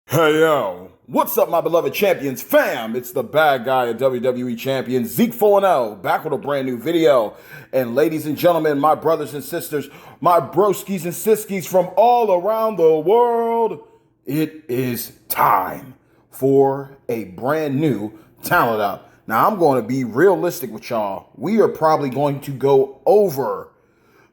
Hey yo, what's up, my beloved champions fam? It's the bad guy of WWE champion Zeke 4-0, back with a brand new video. And ladies and gentlemen, my brothers and sisters, my broskies and siskies from all around the world, it is time for a brand new talent up. Now, I'm going to be realistic with y'all. We are probably going to go over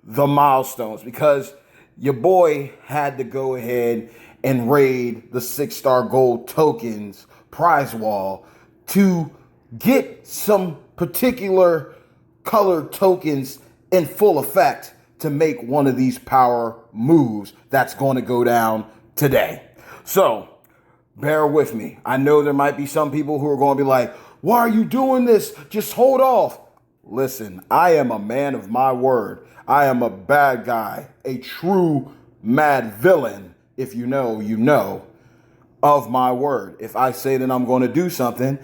the milestones because your boy had to go ahead and raid the 6-star gold tokens prize wall to get some particular colored tokens in full effect to make one of these power moves that's going to go down today. So bear with me. I know there might be some people who are going to be like, why are you doing this? Just hold off. Listen, I am a man of my word. I am a bad guy, a true mad villain. If you know, you know, of my word. If I say that I'm going to do something,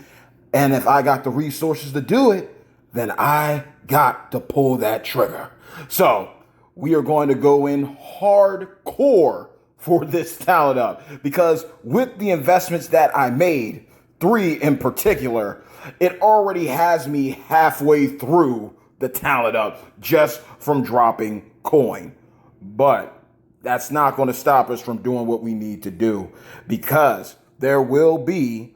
and if I got the resources to do it, then I got to pull that trigger. So we are going to go in hardcore for this talent up because with the investments that I made, 3 in particular, it already has me halfway through the talent up just from dropping coin. But that's not going to stop us from doing what we need to do because there will be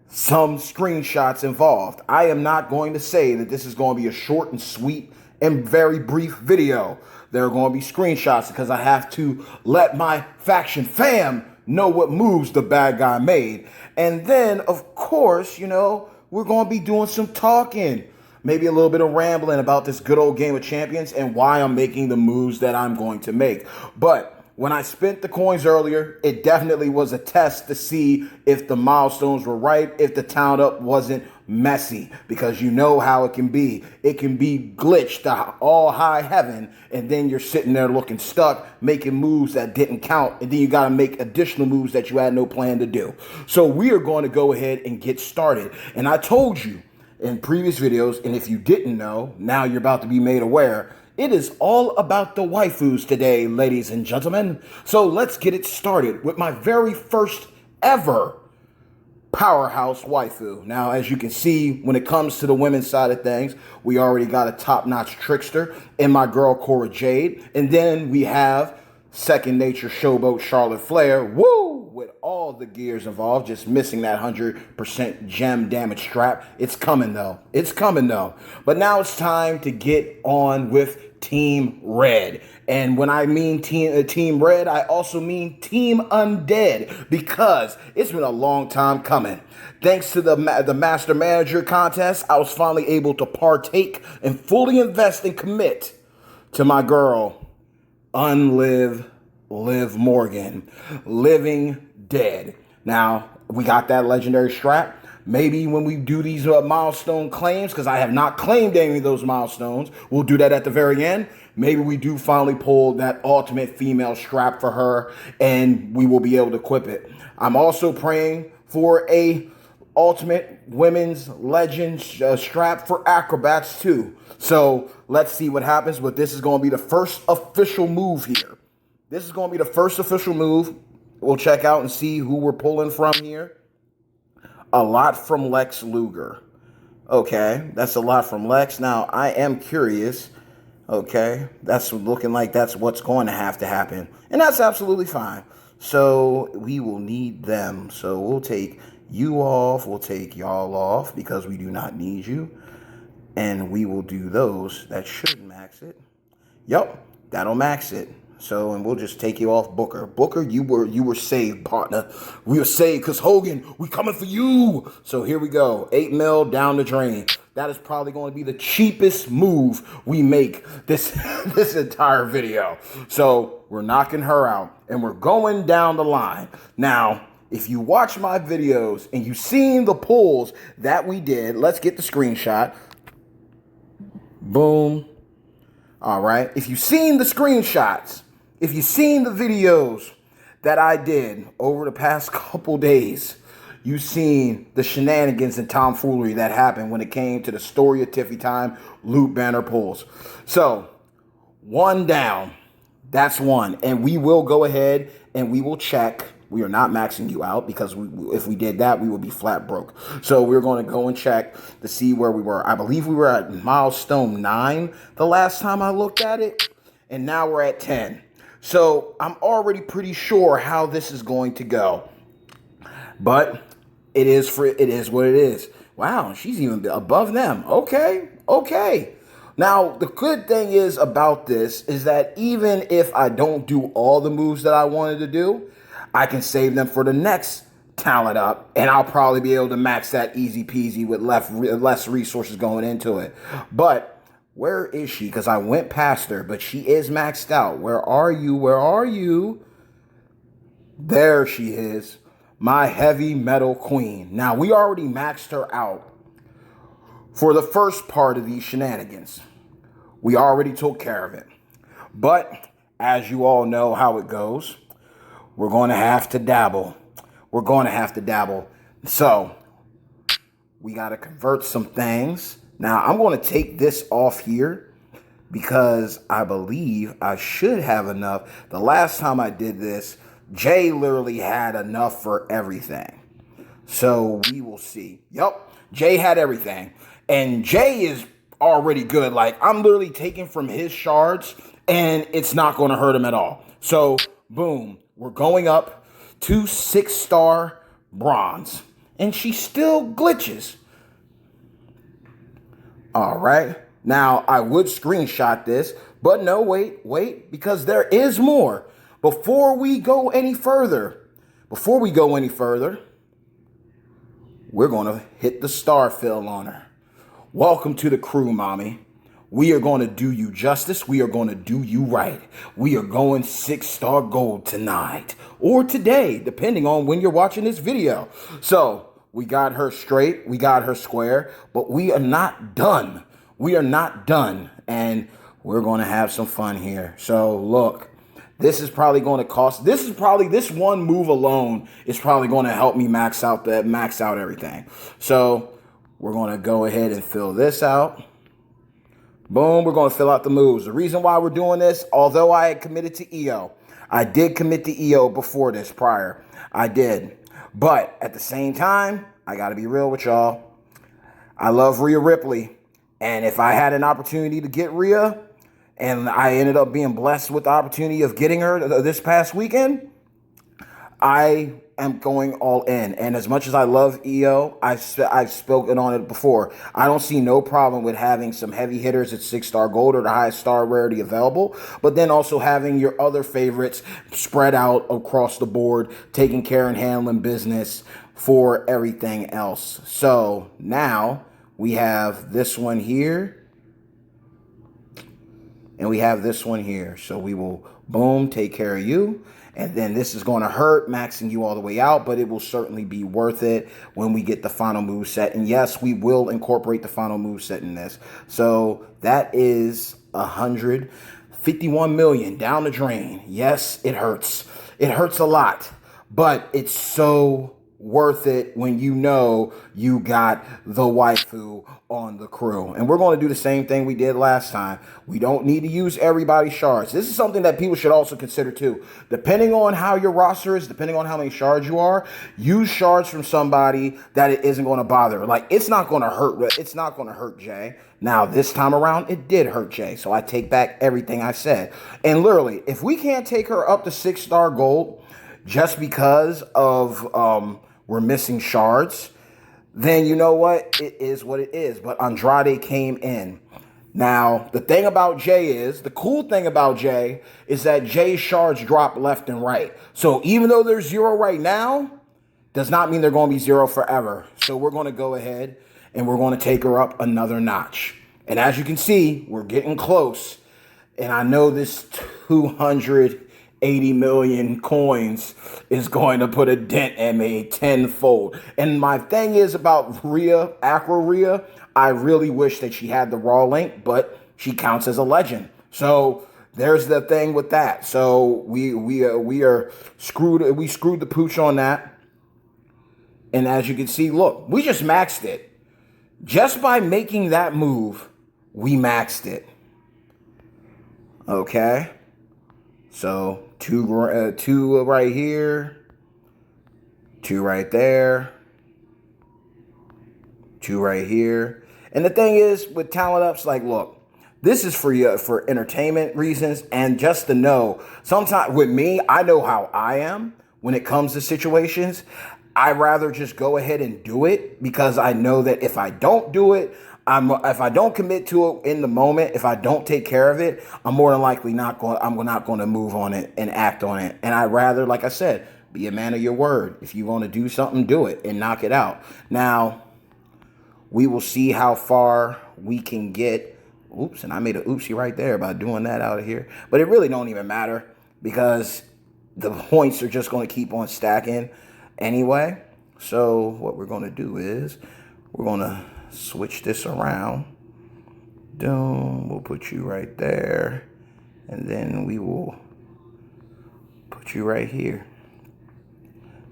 some screenshots involved. I am not going to say that this is going to be a short and sweet and very brief video. There are going to be screenshots because I have to let my faction fam know what moves the bad guy made. And then, of course, we're going to be doing some talking. Maybe a little bit of rambling about this good old game of champions and why I'm making the moves that I'm going to make. But when I spent the coins earlier, it definitely was a test to see if the milestones were right, if the talent up wasn't messy, because you know how it can be. It can be glitched to all high heaven, and then you're sitting there looking stuck, making moves that didn't count, and then you got to make additional moves that you had no plan to do. So we are going to go ahead and get started. And I told you in previous videos, and if you didn't know, now you're about to be made aware, it is all about the waifus today, ladies and gentlemen. So let's get it started with my very first ever powerhouse waifu. Now, as you can see, when it comes to the women's side of things, we already got a top-notch trickster in my girl Cora Jade. And then we have second nature showboat Charlotte Flair. Woo! With all the gears involved, just missing that 100% gem damage strap. It's coming though. It's coming though. But now it's time to get on with Team Red. And when I mean Team Red, I also mean Team Undead, because it's been a long time coming. Thanks to the Master Manager contest, I was finally able to partake and fully invest and commit to my girl, Liv Morgan, Living Dead. Now, we got that legendary strap. Maybe when we do these milestone claims, because I have not claimed any of those milestones, we'll do that at the very end. Maybe we do finally pull that ultimate female strap for her, and we will be able to equip it. I'm also praying for a ultimate women's legend strap for acrobats too. So let's see what happens, but this is going to be the first official move here. This is going to be the first official move. We'll check out and see who we're pulling from here. A lot from Lex Luger. Okay, that's a lot from Lex. Now, I am curious. Okay, that's looking like that's what's going to happen. And that's absolutely fine. So we will need them. So we'll take you off. We'll take y'all off because we do not need you. And we will do those. That should max it. Yup, that'll max it. So, and we'll just take you off Booker. Booker, you were saved, partner. We were saved because Hogan, we coming for you. So here we go. 8 mil down the drain. That is probably going to be the cheapest move we make this entire video. So we're knocking her out and we're going down the line. Now, if you watch my videos and you've seen the pulls that we did, let's get the screenshot. Boom. All right. If you've seen the screenshots, if you've seen the videos that I did over the past couple days, you've seen the shenanigans and tomfoolery that happened when it came to the Story of Tiffy Time loot banner pulls. So, one down. That's one. And we will go ahead and we will check We are not maxing you out because if we did that, we would be flat broke. So we're going to go and check to see where we were. I believe we were at milestone 9 the last time I looked at it, and now we're at 10. So I'm already pretty sure how this is going to go. But it is what it is. Wow, she's even above them. Okay. Now, the good thing is about this is that even if I don't do all the moves that I wanted to do, I can save them for the next talent up, and I'll probably be able to max that easy peasy with less resources going into it. But where is she? Because I went past her, but she is maxed out. Where are you? There she is. My heavy metal queen. Now, we already maxed her out for the first part of these shenanigans. We already took care of it. But as you all know how it goes, we're going to have to dabble. So we got to convert some things. Now, I'm going to take this off here because I believe I should have enough. The last time I did this, Jay literally had enough for everything. So we will see. Yup, Jay had everything. And Jay is already good. Like, I'm literally taking from his shards, and it's not going to hurt him at all. So, boom, we're going up to 6-star bronze. And she still glitches. All right. Now, I would screenshot this, but no, wait, because there is more. Before we go any further, we're going to hit the star fill on her. Welcome to the crew, mommy. We are going to do you justice. We are going to do you right. We are going 6-star gold tonight or today, depending on when you're watching this video. So we got her straight. We got her square, but we are not done. And we're going to have some fun here. So look. This one move alone is probably going to help me max out everything. So we're going to go ahead and fill this out. Boom, we're going to fill out the moves. The reason why we're doing this, although I had committed to EO, I did commit to EO before this prior. I did. But at the same time, I got to be real with y'all. I love Rhea Ripley. And if I had an opportunity to get Rhea, and I ended up being blessed with the opportunity of getting her this past weekend, I am going all in. And as much as I love EO, I've spoken on it before. I don't see no problem with having some heavy hitters at 6-star gold or the highest star rarity available, but then also having your other favorites spread out across the board, taking care and handling business for everything else. So now we have this one here. And we have this one here. So we will, boom, take care of you. And then this is going to hurt, maxing you all the way out, but it will certainly be worth it when we get the final move set. And yes, we will incorporate the final move set in this. So that is 151 million down the drain. Yes, it hurts. It hurts a lot, but it's so worth it when you know you got the waifu on the crew. And we're going to do the same thing we did last time. We don't need to use everybody's shards. This is something that people should also consider too. Depending on how your roster is, depending on how many shards you are, use shards from somebody that it isn't going to bother. Like, it's not going to hurt. It's not going to hurt Jay. Now, this time around, it did hurt Jay. So I take back everything I said. And literally, if we can't take her up to 6-star gold just because of we're missing shards, then you know what? It is what it is. But Andrade came in. Now, the cool thing about Jay is that Jay's shards drop left and right. So even though they're 0 right now, does not mean they're going to be 0 forever. So we're going to go ahead and we're going to take her up another notch. And as you can see, we're getting close. And I know this 280 million coins is going to put a dent in me tenfold. And my thing is about Acro Rhea, I really wish that she had the raw link, but she counts as a legend. So there's the thing with that. So we are screwed. We screwed the pooch on that. And as you can see, look, we just maxed it. Just by making that move, we maxed it. Okay. So two right here. 2 right there, 2 right here. And the thing is, with talent ups, like, look, this is for you for entertainment reasons and just to know. Sometimes with me, I know how I am when it comes to situations. I rather just go ahead and do it because I know that if I don't do it, if I don't commit to it in the moment, if I don't take care of it, I'm more than likely not going to move on it and act on it. And I rather, like I said, be a man of your word. If you want to do something, do it and knock it out. Now, we will see how far we can get. Oops, and I made an oopsie right there by doing that out of here. But it really don't even matter because the points are just going to keep on stacking anyway. So what we're going to do is we're going to switch this around. Boom, we'll put you right there. And then we will put you right here.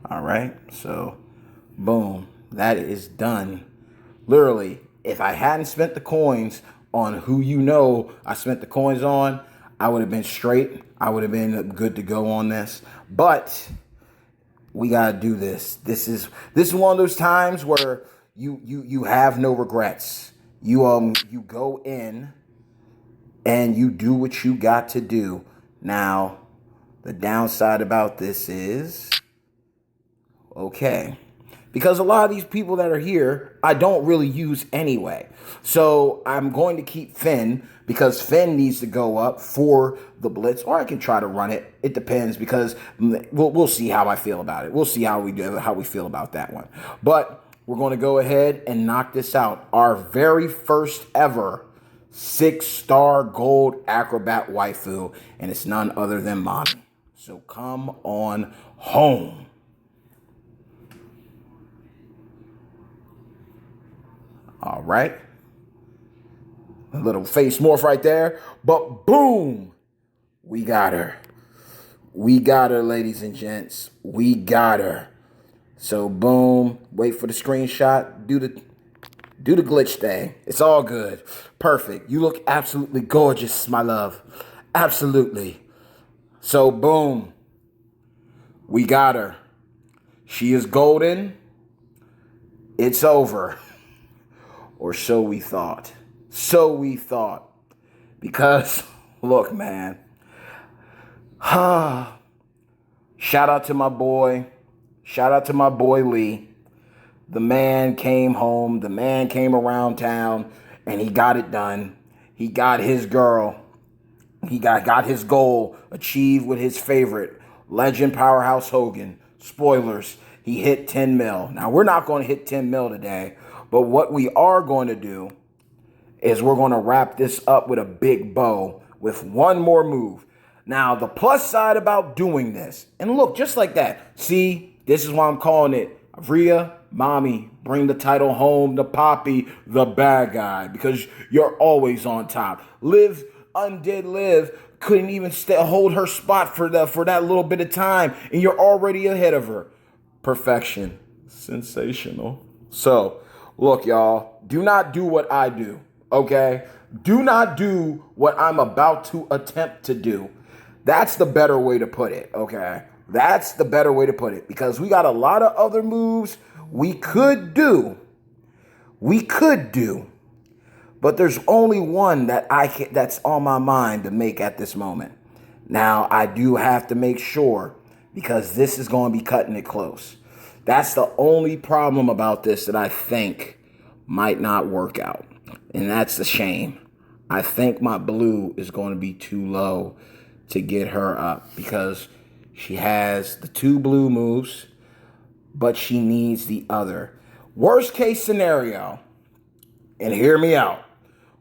All right, so boom, that is done. Literally, if I hadn't spent the coins on who I spent the coins on, I would have been straight. I would have been good to go on this. But we gotta do this. This is one of those times where you have no regrets. You go in and you do what you got to do. Now, the downside about this is, okay, because a lot of these people that are here, I don't really use anyway. So I'm going to keep Finn because Finn needs to go up for the blitz, or I can try to run it. It depends because we'll see how I feel about it. We'll see how we feel about that one. But we're going to go ahead and knock this out. Our very first ever 6-star gold acrobat waifu, and it's none other than Mommy. So come on home. All right. A little face morph right there. But boom, we got her. We got her, ladies and gents. We got her. So boom, wait for the screenshot. Do the glitch thing. It's all good. Perfect. You look absolutely gorgeous, my love. Absolutely. So boom, we got her. She is golden. It's over. Or so we thought. So we thought. Because, look, man. Shout out to my boy. Shout out to my boy Lee. The man came home. The man came around town. And he got it done. He got his girl. He got his goal achieved with his favorite. Legend Powerhouse Hogan. Spoilers. He hit 10 mil. Now, we're not going to hit 10 mil today. But what we are going to do is we're going to wrap this up with a big bow with one more move. Now, the plus side about doing this, and look, just like that. See, this is why I'm calling it Rhea, Mommy, bring the title home to Poppy, the bad guy, because you're always on top. Liv, Undead Liv, couldn't even hold her spot for that little bit of time, and you're already ahead of her. Perfection. Sensational. So, look, y'all, do not do what I do, okay? Do not do what I'm about to attempt to do. That's the better way to put it, okay? That's the better way to put it because we got a lot of other moves we could do. But there's only one that's on my mind to make at this moment. Now, I do have to make sure because this is going to be cutting it close. That's the only problem about this that I think might not work out. And that's a shame. I think my blue is going to be too low to get her up because she has the 2 blue moves, but she needs the other. Worst case scenario, and hear me out.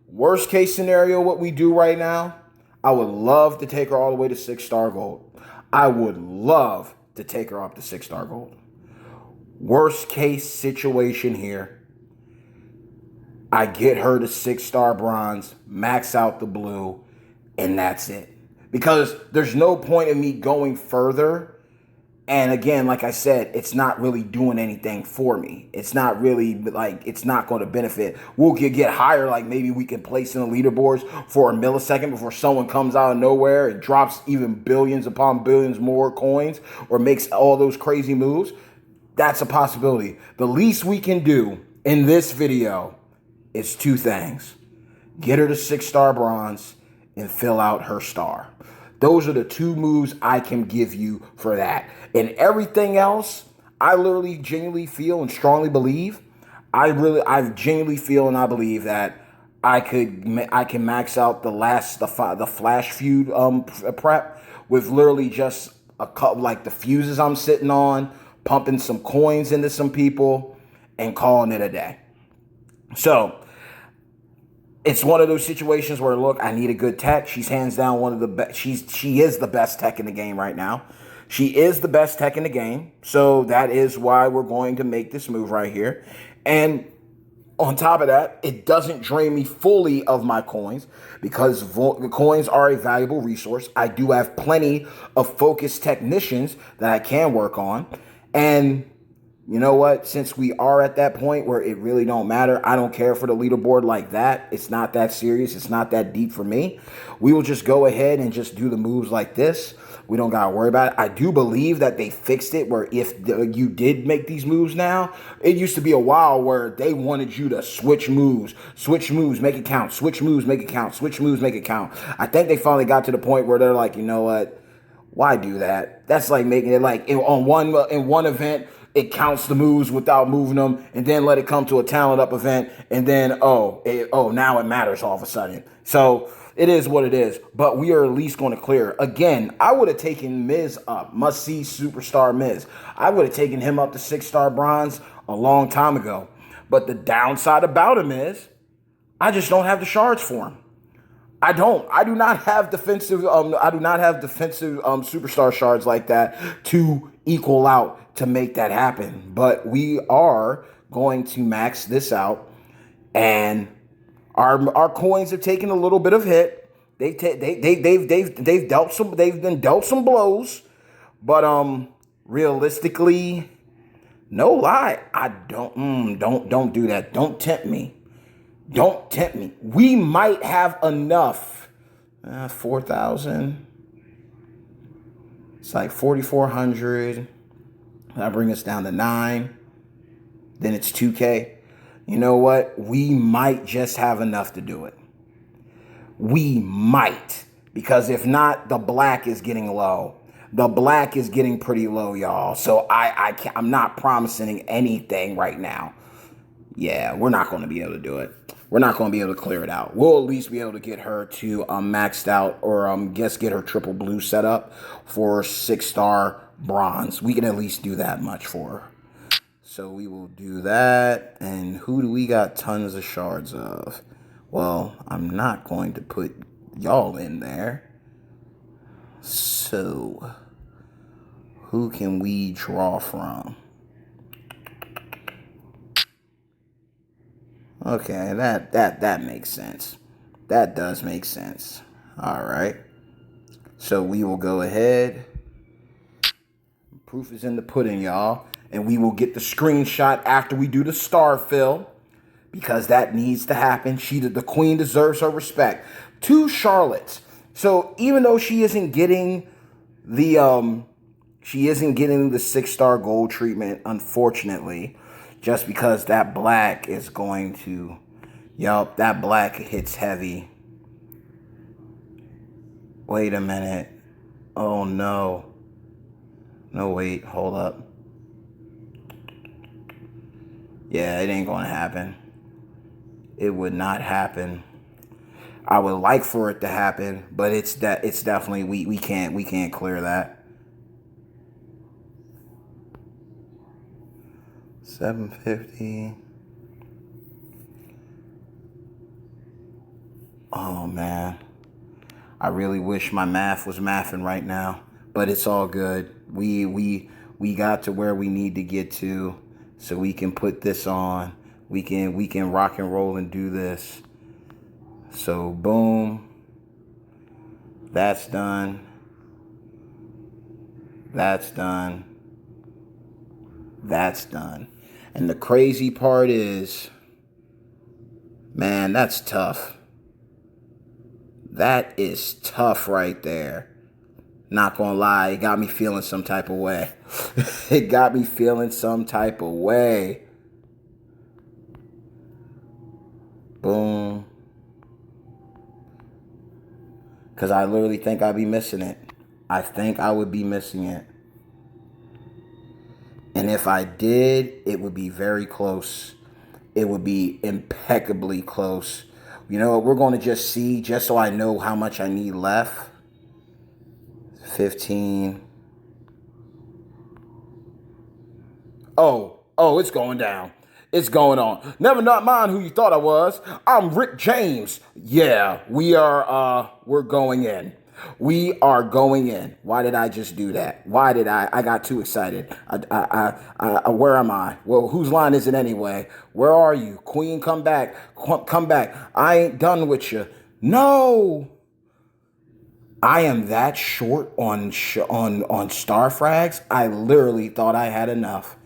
Worst case scenario, what we do right now, I would love to take her all the way to 6-star gold. I would love to take her up to 6-star gold. Worst case situation here, I get her to 6-star bronze, max out the blue, and that's it. Because there's no point in me going further. And again, like I said, it's not really doing anything for me. It's not really it's not going to benefit. We'll get higher, like maybe we can place in the leaderboards for a millisecond before someone comes out of nowhere and drops even billions upon billions more coins or makes all those crazy moves. That's a possibility. The least we can do in this video is two things. Get her to 6-star bronze and fill out her star. Those are the two moves I can give you for that. And everything else, I literally genuinely feel and strongly believe. I genuinely feel and I believe that I can max out the Flash Feud prep with literally just a couple like the fuses I'm sitting on, pumping some coins into some people, and calling it a day. So it's one of those situations where, look, I need a good tech. She's hands down one of the best. She is the best tech in the game right now. She is the best tech in the game. So that is why we're going to make this move right here. And on top of that, it doesn't drain me fully of my coins because the coins are a valuable resource. I do have plenty of focused technicians that I can work on. And you know what? Since we are at that point where it really don't matter, I don't care for the leaderboard like that. It's not that serious. It's not that deep for me. We will just go ahead and just do the moves like this. We don't got to worry about it. I do believe that they fixed it where if you did make these moves now, it used to be a while where they wanted you to switch moves, make it count, switch moves, make it count, switch moves, make it count. I think they finally got to the point where they're like, you know what? Why do that? That's like making it like in one event, it counts the moves without moving them, and then let it come to a talent up event, and then now it matters all of a sudden. So it is what it is, but we are at least going to clear. Again, I would have taken Miz up, must-see superstar Miz. I would have taken him up to 6-star bronze a long time ago. But the downside about him is I just don't have the shards for him. I don't. I do not have defensive. Superstar shards like that to equal out to make that happen. But we are going to max this out, and our coins have taken a little bit of hit. They've been dealt some blows, but realistically, no lie, I don't do that. Don't tempt me. Don't tempt me. We might have enough. 4,000. It's like 4,400. That bring us down to 9. Then it's 2K. You know what? We might just have enough to do it. We might. Because if not, the black is getting low. The black is getting pretty low, y'all. So I'm not promising anything right now. Yeah, we're not going to be able to do it. We're not going to be able to clear it out. We'll at least be able to get her to maxed out or get her triple blue set up for 6-star bronze. We can at least do that much for her. So we will do that. And who do we got tons of shards of? Well, I'm not going to put y'all in there. So who can we draw from? Okay, that makes sense. That does make sense. All right. So we will go ahead. Proof is in the pudding, y'all. And we will get the screenshot after we do the star fill, because that needs to happen. The queen deserves her respect. 2 Charlottes. So even though she isn't getting the 6-star gold treatment, unfortunately, just because that black is going to, that black hits heavy. Wait a minute. Oh, no. No, wait, hold up. Yeah, it ain't going to happen. It would not happen. I would like for it to happen, but it's definitely, we can't clear that. 750. Oh man, I really wish my math was mathing right now, but it's all good. We got to where we need to get to, so we can put this on. We can rock and roll and do this. So boom, that's done. That's done. That's done. And the crazy part is, man, that's tough. That is tough right there. Not gonna lie, it got me feeling some type of way. It got me feeling some type of way. Boom. Because I literally think I'd be missing it. I think I would be missing it. And if I did, it would be very close. It would be impeccably close. You know what? We're going to just see, just so I know how much I need left. 15. Oh, it's going down. It's going on. Never not mind who you thought I was. I'm Rick James. Yeah, we're going in. We are going in. Why did I just do that? Why did I got too excited. Where am I? Well, whose line is it anyway? Where are you? Queen, come back. Come back. I ain't done with you. No. I am that short on star frags. I literally thought I had enough.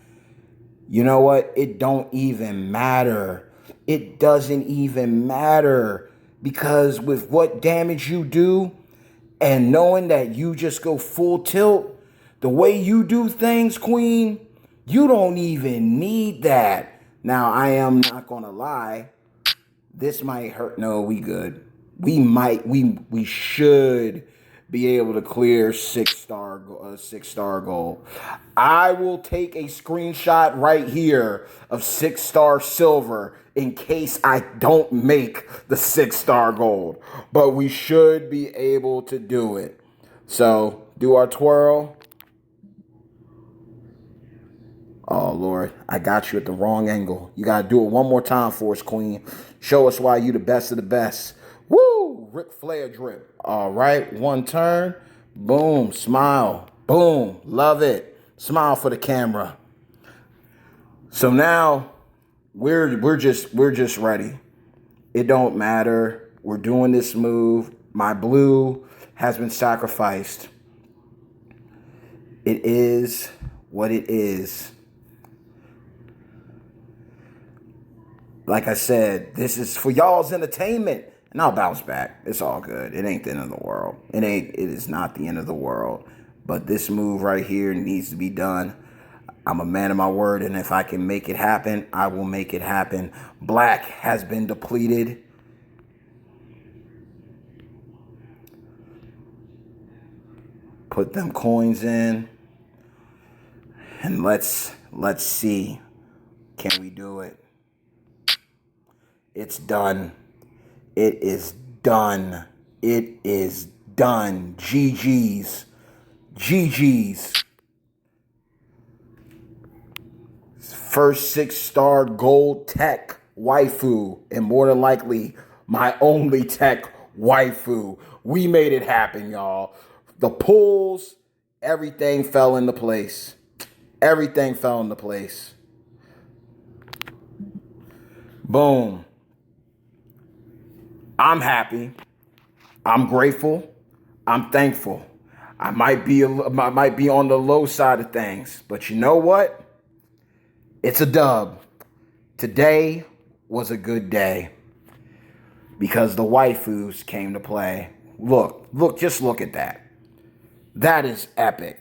You know what? It don't even matter. It doesn't even matter, because with what damage you do and knowing that you just go full tilt, the way you do things, Queen, you don't even need that. Now, I am not going to lie. This might hurt. No, we good. We should be able to clear six star goal. I will take a screenshot right here of 6-star silver in case I don't make the 6-star gold. But we should be able to do it. So do our twirl. Oh, Lord, I got you at the wrong angle. You got to do it one more time for us, Queen. Show us why you the best of the best. Woo! Ric Flair drip. All right, one turn. Boom, smile. Boom, love it. Smile for the camera. So now we're just ready. It don't matter. We're doing this move. My blue has been sacrificed. It is what it is. Like I said, this is for y'all's entertainment. And I'll bounce back. It's all good. It ain't the end of the world. It is not the end of the world. But this move right here needs to be done. I'm a man of my word, and if I can make it happen, I will make it happen. Black has been depleted. Put them coins in. And let's see. Can we do it? It's done. It is done. It is done. GG's. GG's. First 6-star gold tech waifu. And more than likely, my only tech waifu. We made it happen, y'all. The pulls, everything fell into place. Everything fell into place. Boom. I'm happy. I'm grateful. I'm thankful. I might be on the low side of things, but you know what? It's a dub. Today was a good day because the waifus came to play. Look, just look at that. That is epic.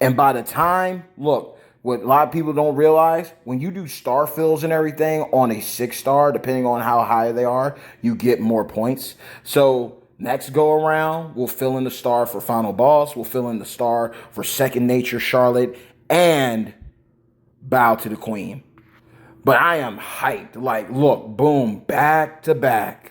And by the time, look, what a lot of people don't realize, when you do star fills and everything on a 6-star, depending on how high they are, you get more points. So next go around, we'll fill in the star for Final Boss. We'll fill in the star for Second Nature Charlotte and Bow to the Queen. But I am hyped. Like, look, boom, back to back.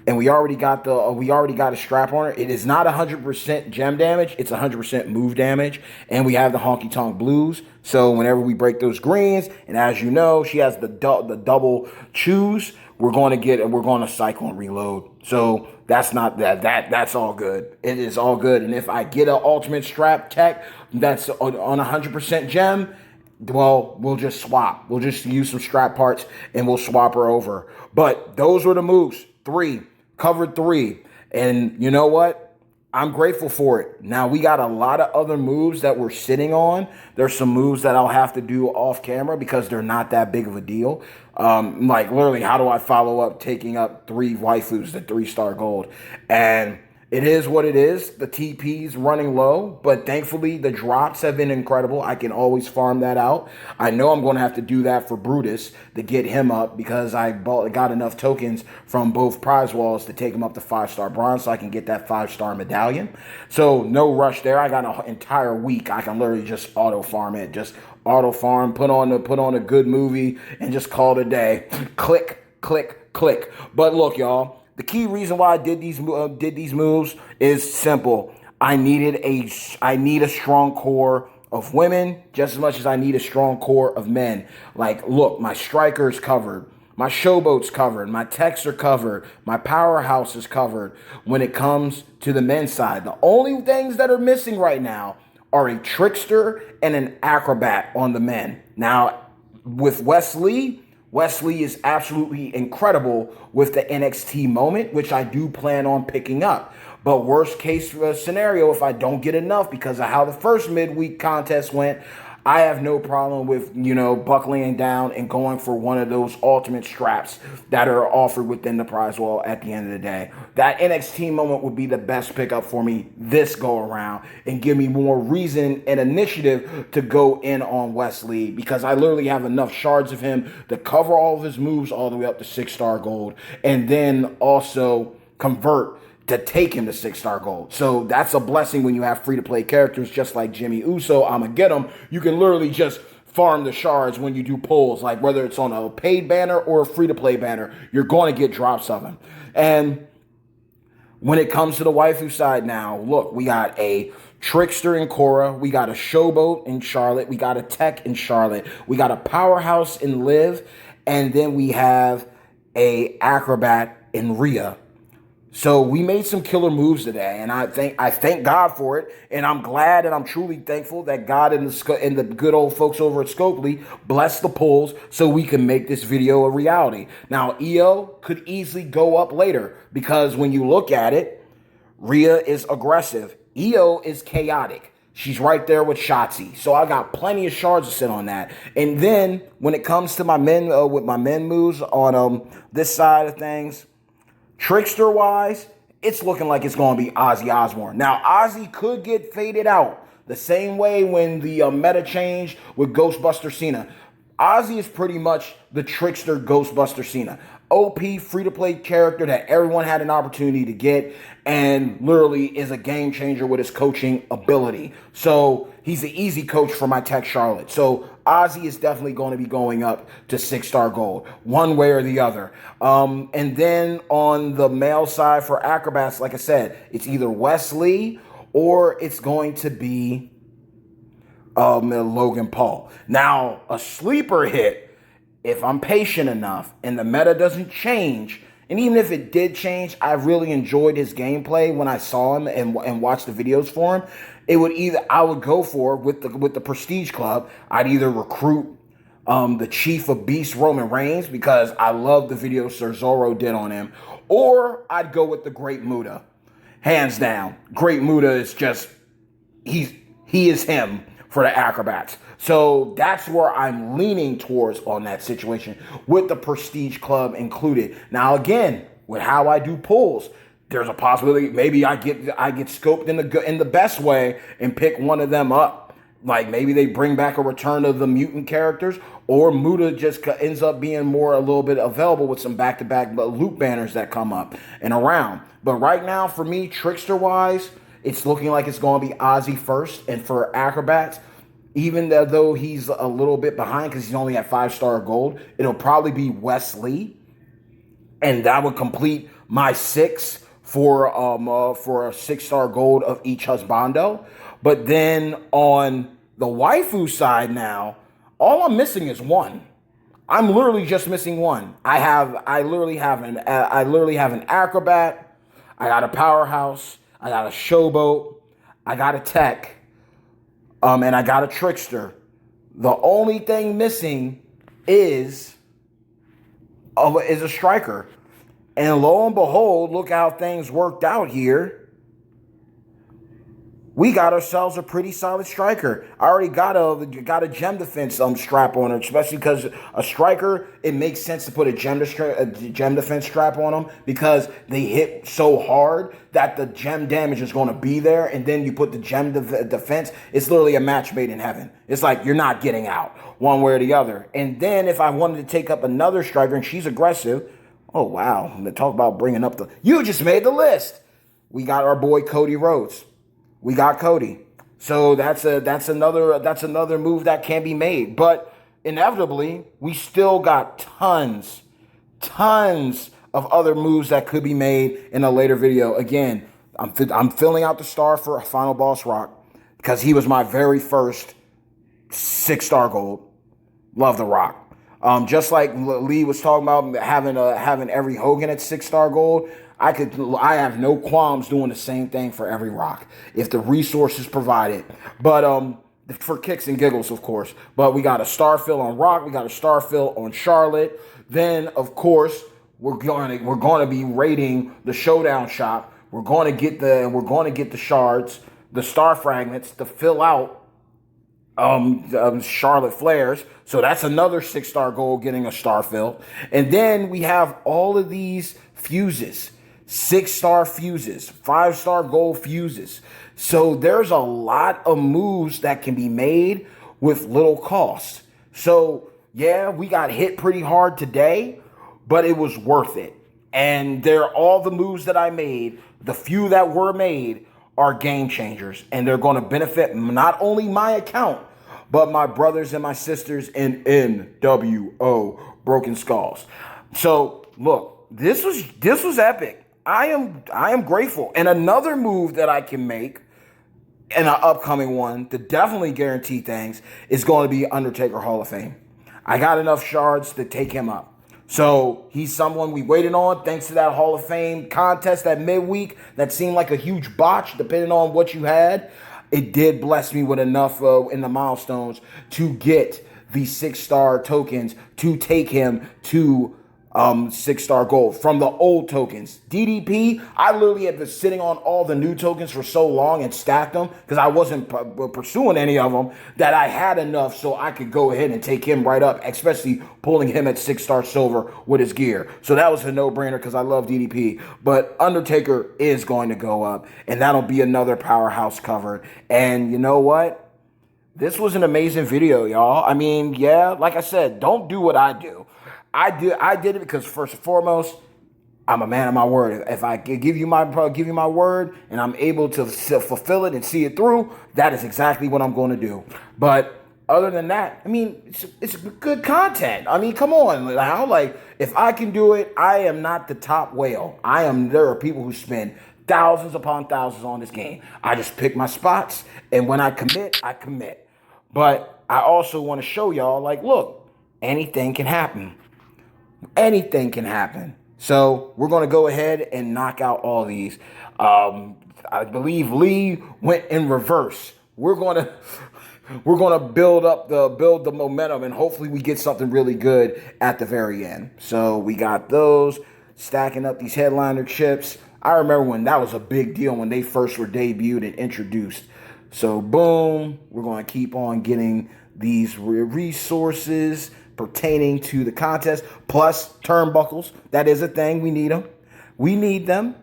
And we already got a strap on her. It is not 100% gem damage. It's 100% move damage. And we have the honky tonk blues. So whenever we break those greens, and as you know, she has the double choose. We're going to cycle and reload. So that's not that's all good. It is all good. And if I get an ultimate strap tech that's on 100% gem, well, we'll just swap. We'll just use some strap parts and we'll swap her over. But those were the moves. 3. Covered 3. And you know what? I'm grateful for it. Now, we got a lot of other moves that we're sitting on. There's some moves that I'll have to do off camera because they're not that big of a deal. Like, literally, how do I follow up taking up 3 waifus at 3-star gold? And It is what it is. The TP's running low, but thankfully the drops have been incredible. I can always farm that out. I know I'm going to have to do that for Brutus to get him up because got enough tokens from both prize walls to take him up to 5-star bronze so I can get that 5-star medallion. So no rush there. I got an entire week. I can literally just auto farm it. Just auto farm, put on a good movie and just call it a day. Click, click, click. But look, y'all. The key reason why I did these moves is simple. I need a strong core of women just as much as I need a strong core of men. Like, look, my striker's covered. My showboat's covered. My techs are covered. My powerhouse is covered when it comes to the men's side. The only things that are missing right now are a trickster and an acrobat on the men. Now, with Wesley is absolutely incredible with the NXT moment, which I do plan on picking up. But worst case scenario, if I don't get enough because of how the first midweek contest went, I have no problem with, buckling down and going for one of those ultimate straps that are offered within the prize wall at the end of the day. That NXT moment would be the best pickup for me this go around and give me more reason and initiative to go in on Wesley because I literally have enough shards of him to cover all of his moves all the way up to 6-star gold and then also convert to take him to 6-star gold. So that's a blessing when you have free-to-play characters just like Jimmy Uso. I'm going to get him. You can literally just farm the shards when you do pulls, like whether it's on a paid banner or a free-to-play banner, you're going to get drops of him. And when it comes to the waifu side now, look, we got a trickster in Cora, we got a showboat in Charlotte, we got a tech in Charlotte, we got a powerhouse in Liv, and then we have a acrobat in Rhea. So we made some killer moves today, and I thank God for it, and I'm glad and I'm truly thankful that God and the good old folks over at Scopely blessed the polls so we can make this video a reality. Now, EO could easily go up later because when you look at it, Rhea is aggressive. EO is chaotic. She's right there with Shotzi. So I got plenty of shards to sit on that. And then when it comes to my men, with my men moves on this side of things, trickster-wise, it's looking like it's going to be Ozzy Osbourne. Now, Ozzy could get faded out the same way when the meta changed with Ghostbuster Cena. Ozzy is pretty much the trickster Ghostbuster Cena. OP, free-to-play character that everyone had an opportunity to get and literally is a game changer with his coaching ability. So he's an easy coach for my tech Charlotte. So Ozzy is definitely going to be going up to 6-star gold, one way or the other. And then on the male side for acrobats, like I said, it's either Wesley or it's going to be Logan Paul. Now, a sleeper hit, if I'm patient enough and the meta doesn't change, and even if it did change, I really enjoyed his gameplay when I saw him and watched the videos for him. I would go for with the Prestige Club. I'd either recruit the Chief of Beast Roman Reigns because I love the video Sir Zorro did on him, or I'd go with the Great Muta. Hands down, Great Muta is just he is him for the acrobats. So that's where I'm leaning towards on that situation with the Prestige Club included. Now, again, with how I do pulls, there's a possibility maybe I get scoped in the best way and pick one of them up. Like maybe they bring back a return of the mutant characters, or Muta just ends up being a little bit available with some back-to-back loot banners that come up and around. But right now, for me, trickster-wise, it's looking like it's going to be Ozzy first. And for acrobats, even though he's a little bit behind because he's only at 5-star gold, it'll probably be Wesley. And that would complete my 6 for a 6-star gold of each husbando. But then on the waifu side now, all I'm missing is one. I'm literally just missing one. I literally have an acrobat. I got a powerhouse. I got a showboat. I got a tech. And I got a trickster. The only thing missing is a striker. And lo and behold, look how things worked out here. we got ourselves a pretty solid striker. I already got a gem defense strap on her, especially because a striker, it makes sense to put a gem defense strap on them because they hit so hard that the gem damage is going to be there, and then you put the gem defense. It's literally a match made in heaven. It's like you're not getting out one way or the other. And then if I wanted to take up another striker and she's aggressive, oh wow, talk about bringing up you just made the list. We got our boy Cody Rhodes. We got Cody. So that's another move that can be made. But inevitably, we still got tons of other moves that could be made in a later video. Again, I'm filling out the star for Final Boss Rock because he was my very first 6-star gold. Love the Rock. Just like Lee was talking about having every Hogan at 6-star gold, I have no qualms doing the same thing for every Rock if the resources provided. But for kicks and giggles, of course. But we got a star fill on Rock, we got a star fill on Charlotte. Then, of course, we're going to be raiding the Showdown shop. We're going to get the shards, the star fragments to fill out Charlotte Flairs. So that's another 6-star gold getting a star fill. And then we have all of these fuses, 6-star fuses, 5-star gold fuses. So there's a lot of moves that can be made with little cost. So yeah, we got hit pretty hard today, but it was worth it. And all the moves that I made, the few that were made, are game changers, and they're going to benefit not only my account, but my brothers and my sisters in NWO Broken Skulls. So look, this was epic. I am grateful. And another move that I can make in an upcoming one to definitely guarantee things is going to be Undertaker Hall of Fame. I got enough shards to take him up. So he's someone we waited on thanks to that Hall of Fame contest, that midweek that seemed like a huge botch depending on what you had. It did bless me with enough in the milestones to get the 6-star tokens to take him to 6-star gold from the old tokens. DDP, I literally have been sitting on all the new tokens for so long and stacked them because I wasn't pursuing any of them, that I had enough so I could go ahead and take him right up, especially pulling him at 6-star silver with his gear. So that was a no-brainer because I love DDP. But Undertaker is going to go up, and that'll be another powerhouse covered. And you know what? This was an amazing video, y'all. I mean, yeah, like I said, don't do what I do. I did it because first and foremost, I'm a man of my word. If I give you my word and I'm able to fulfill it and see it through, that is exactly what I'm going to do. But other than that, I mean, it's good content. I mean, come on, like if I can do it, I am not the top whale. There are people who spend thousands upon thousands on this game. I just pick my spots, and when I commit, I commit. But I also want to show y'all, like, look, anything can happen. Anything can happen. So we're going to go ahead and knock out all these. I believe Lee went in reverse. We're going to build the momentum, and hopefully we get something really good at the very end. So we got those, stacking up these headliner chips. I remember when that was a big deal when they first were debuted and introduced. So boom, we're going to keep on getting these resources pertaining to the contest, plus turnbuckles. That is a thing. We need them. We need them.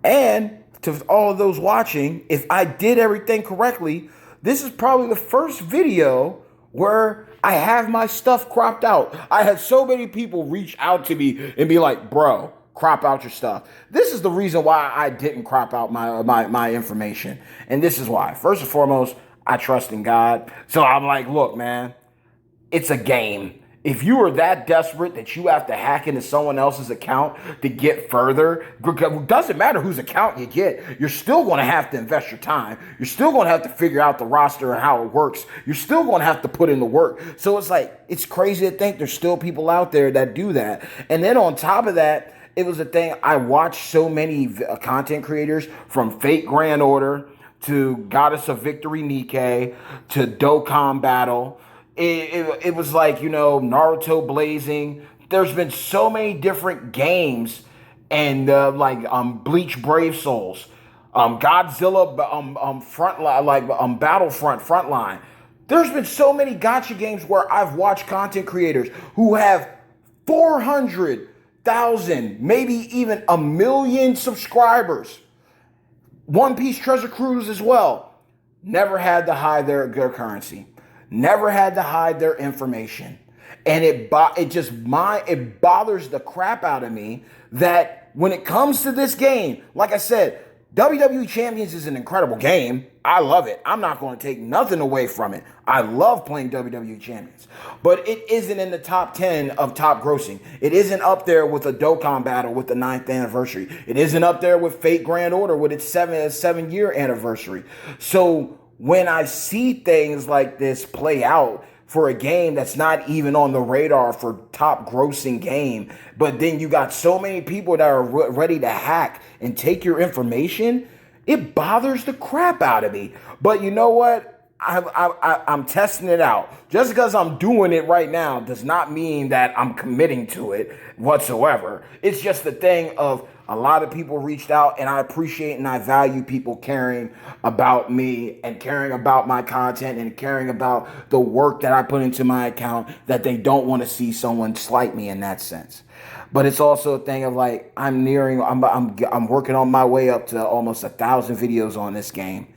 And to all of those watching, if I did everything correctly, this is probably the first video where I have my stuff cropped out. I had so many people reach out to me and be like, bro, crop out your stuff. This is the reason why I didn't crop out my information. And this is why. First and foremost, I trust in God. So I'm like, look, man, it's a game. If you are that desperate that you have to hack into someone else's account to get further, it doesn't matter whose account you get, you're still going to have to invest your time. You're still going to have to figure out the roster and how it works. You're still going to have to put in the work. So it's like, it's crazy to think there's still people out there that do that. And then on top of that, it was a thing. I watched so many content creators, from Fake Grand Order to Goddess of Victory Nikkei to Dokkan Battle. It was like, Naruto Blazing. There's been so many different games, and Bleach Brave Souls. Godzilla frontline, like Battlefront frontline. There's been so many gotcha games where I've watched content creators who have 400,000, maybe even a million subscribers. One Piece Treasure Cruise as well. Never had to hide their currency. Never had to hide their information. And it bothers the crap out of me that when it comes to this game, like I said, WWE Champions is an incredible game. I love it. I'm not going to take nothing away from it. I love playing WWE Champions. But it isn't in the top 10 of top grossing. It isn't up there with a Dokkan battle with the 9th anniversary. It isn't up there with Fate Grand Order with its 7-year anniversary. So when I see things like this play out for a game that's not even on the radar for top grossing game, but then you got so many people that are ready to hack and take your information, it bothers the crap out of me. But you know what? I'm testing it out. Just because I'm doing it right now does not mean that I'm committing to it whatsoever. It's just the thing of a lot of people reached out, and I appreciate and I value people caring about me and caring about my content and caring about the work that I put into my account, that they don't want to see someone slight me in that sense. But it's also a thing of like, I'm working on my way up to almost 1,000 videos on this game.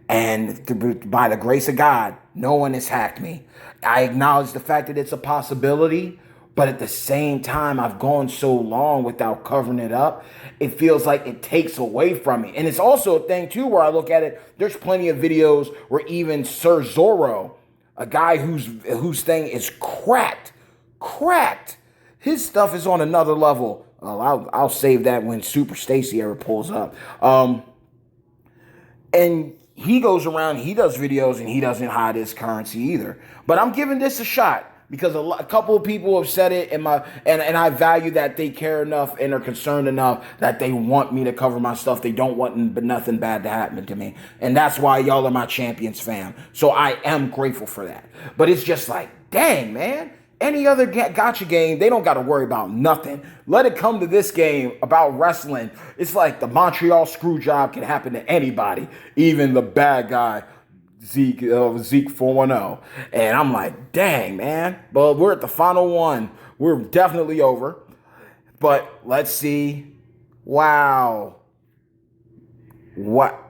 And by the grace of God, no one has hacked me. I acknowledge the fact that it's a possibility, but at the same time, I've gone so long without covering it up. It feels like it takes away from me. And it's also a thing, too, where I look at it. There's plenty of videos where even Sir Zorro, a guy whose thing is cracked, his stuff is on another level. I'll save that when Super Stacy ever pulls up. And he goes around, he does videos, and he doesn't hide his currency either. But I'm giving this a shot because a couple of people have said it, and I value that they care enough and are concerned enough that they want me to cover my stuff. They don't want nothing bad to happen to me. And that's why y'all are my Champions fam. So I am grateful for that. But it's just like, dang, man. Any other gotcha game, they don't got to worry about nothing. Let it come to this game about wrestling. It's like the Montreal screw job can happen to anybody, even the bad guy, Zeke 410. And I'm like, dang, man. But we're at the final one. We're definitely over. But let's see. Wow. What?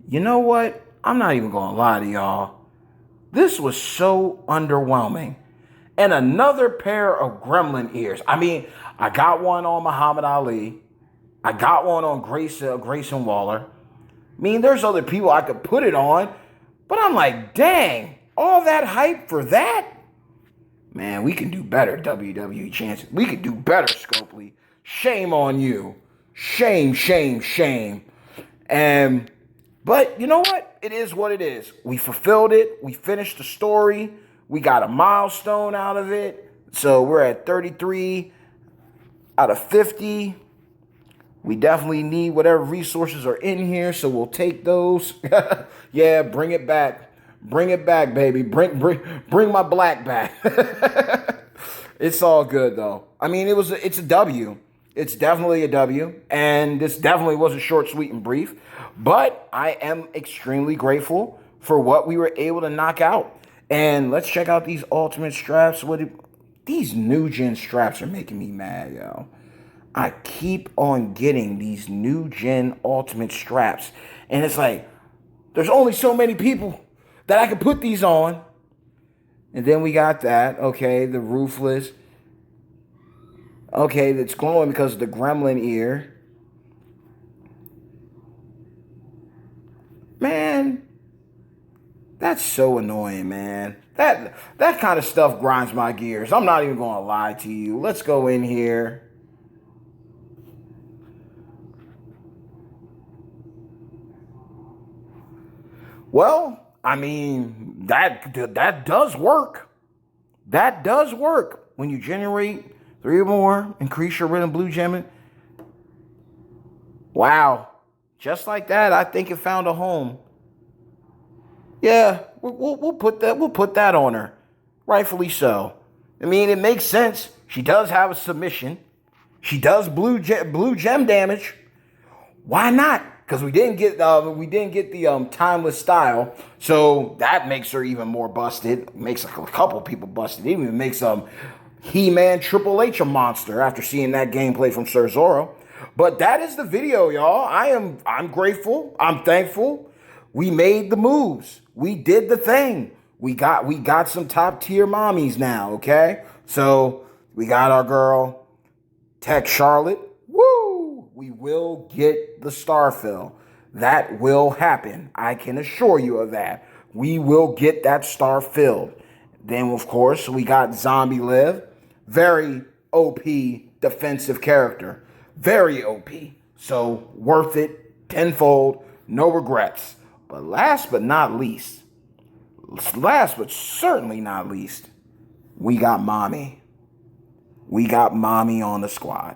You know what? I'm not even going to lie to y'all. This was so underwhelming. And another pair of gremlin ears. I mean, I got one on Muhammad Ali. I got one on Grayson Waller. I mean, there's other people I could put it on. But I'm like, dang, all that hype for that? Man, we can do better, WWE Champions. We can do better, Scopely. Shame on you. Shame. But you know what? It is what it is. We fulfilled it. We finished the story. We got a milestone out of it. So we're at 33 out of 50. We definitely need whatever resources are in here, so we'll take those. Yeah, bring it back. Bring it back, baby. Bring my black back. It's all good, though. I mean, it's a W. It's definitely a W. And this definitely wasn't short, sweet, and brief. But I am extremely grateful for what we were able to knock out. And let's check out these ultimate straps. These new gen straps are making me mad, yo. I keep on getting these new gen ultimate straps. And it's like, there's only so many people that I can put these on. And then we got that. Okay, the Ruthless. Okay, that's glowing because of the gremlin ear. Man, that's so annoying, man. That kind of stuff grinds my gears. I'm not even going to lie to you. Let's go in here. Well, I mean, that does work. That does work. When you generate 3 or more, increase your rhythm blue gemming. Wow. Just like that, I think it found a home. Yeah, we'll put that on her. Rightfully so. I mean, it makes sense. She does have a submission. She does blue gem damage. Why not? because we didn't get the timeless style, so that makes her even more busted. Makes a couple people busted. It even makes He-Man Triple H a monster after seeing that gameplay from Sir Zorro. But that is the video, y'all. I'm grateful. I'm thankful. We made the moves. We did the thing. We got some top tier mommies now, okay? So we got our girl Tech Charlotte. Woo! We will get the star fill. That will happen. I can assure you of that. We will get that star filled. Then, of course, we got Zombie Liv. Very OP defensive character. Very OP. So worth it tenfold. No regrets. But last but certainly not least, we got Mommy. We got Mommy on the squad.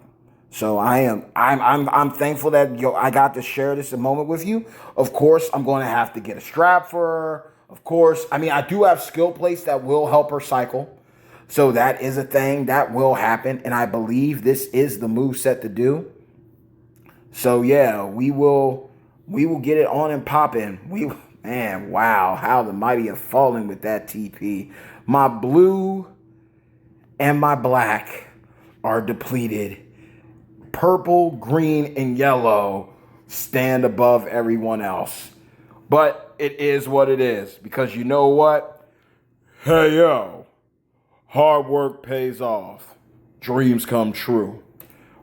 So I'm thankful that I got to share this moment with you. Of course, I'm going to have to get a strap for her. Of course, I do have skill plates that will help her cycle. So that is a thing that will happen, and I believe this is the move set to do. So yeah, we will get it on and popping. Man, wow, how the mighty have fallen with that TP. My blue and my black are depleted. Purple, green, and yellow stand above everyone else. But it is what it is, because you know what? Hey, yo, hard work pays off. Dreams come true.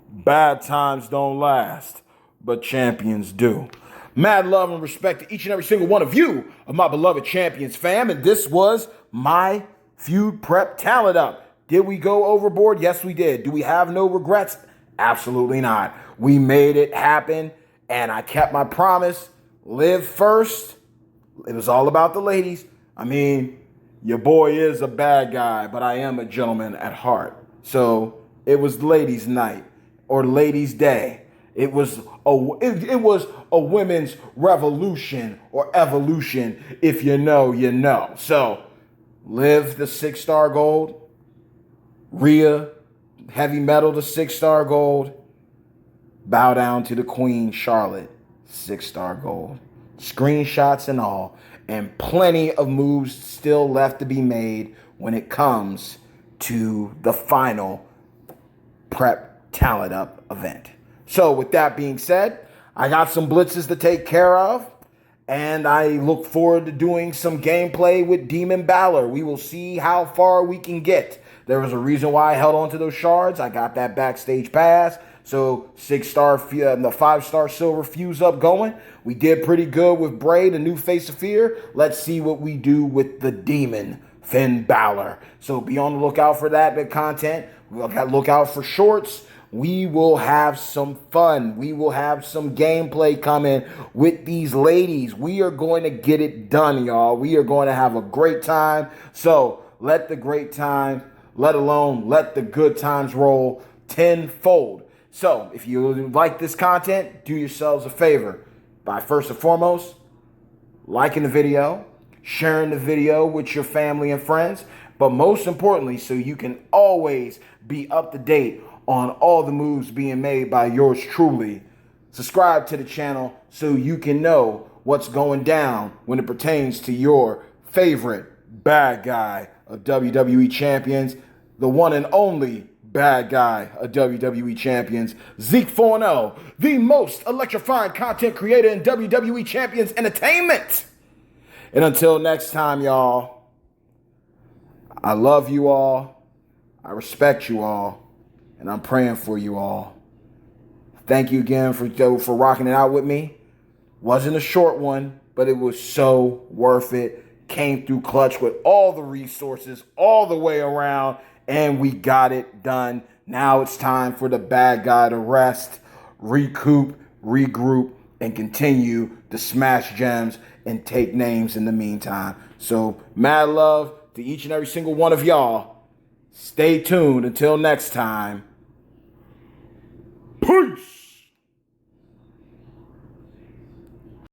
Bad times don't last, but champions do. Mad love and respect to each and every single one of you, of my beloved Champions fam. And this was my Feud Prep Talent Up. Did we go overboard? Yes, we did. Do we have no regrets? Absolutely not. We made it happen, and I kept my promise. Live first. It was all about the ladies. Your boy is a bad guy, but I am a gentleman at heart. So it was ladies' night or ladies' day. It was a women's revolution or evolution. If you know, you know. So Liv the 6-star gold. Rhea heavy metal to 6-star gold. Bow down to the queen Charlotte 6-star gold. Screenshots and all. And plenty of moves still left to be made when it comes to the final Prep Talent Up event. So with that being said, I got some blitzes to take care of, and I look forward to doing some gameplay with Demon Balor. We will see how far we can get. There was a reason why I held on to those shards. I got that backstage pass. So 6-star, the 5-star silver fuse up going. We did pretty good with Bray, the new face of fear. Let's see what we do with the demon, Finn Balor. So be on the lookout for that bit content. Look out for shorts. We will have some fun. We will have some gameplay coming with these ladies. We are going to get it done, y'all. We are going to have a great time. So let the great time, let alone let the good times roll tenfold. So if you like this content, do yourselves a favor by first and foremost liking the video, sharing the video with your family and friends, but most importantly, so you can always be up to date on all the moves being made by yours truly. Subscribe to the channel so you can know what's going down when it pertains to your favorite bad guy of WWE Champions, the one and only bad guy of WWE Champions, Zeke 4-0, the most electrifying content creator in WWE Champions Entertainment. And until next time, y'all, I love you all, I respect you all, and I'm praying for you all. Thank you again for rocking it out with me. Wasn't a short one, but it was so worth it. Came through clutch with all the resources all the way around, and we got it done. Now it's time for the bad guy to rest, recoup, regroup, and continue to smash gems and take names in the meantime. So mad love to each and every single one of y'all. Stay tuned until next time. Peace.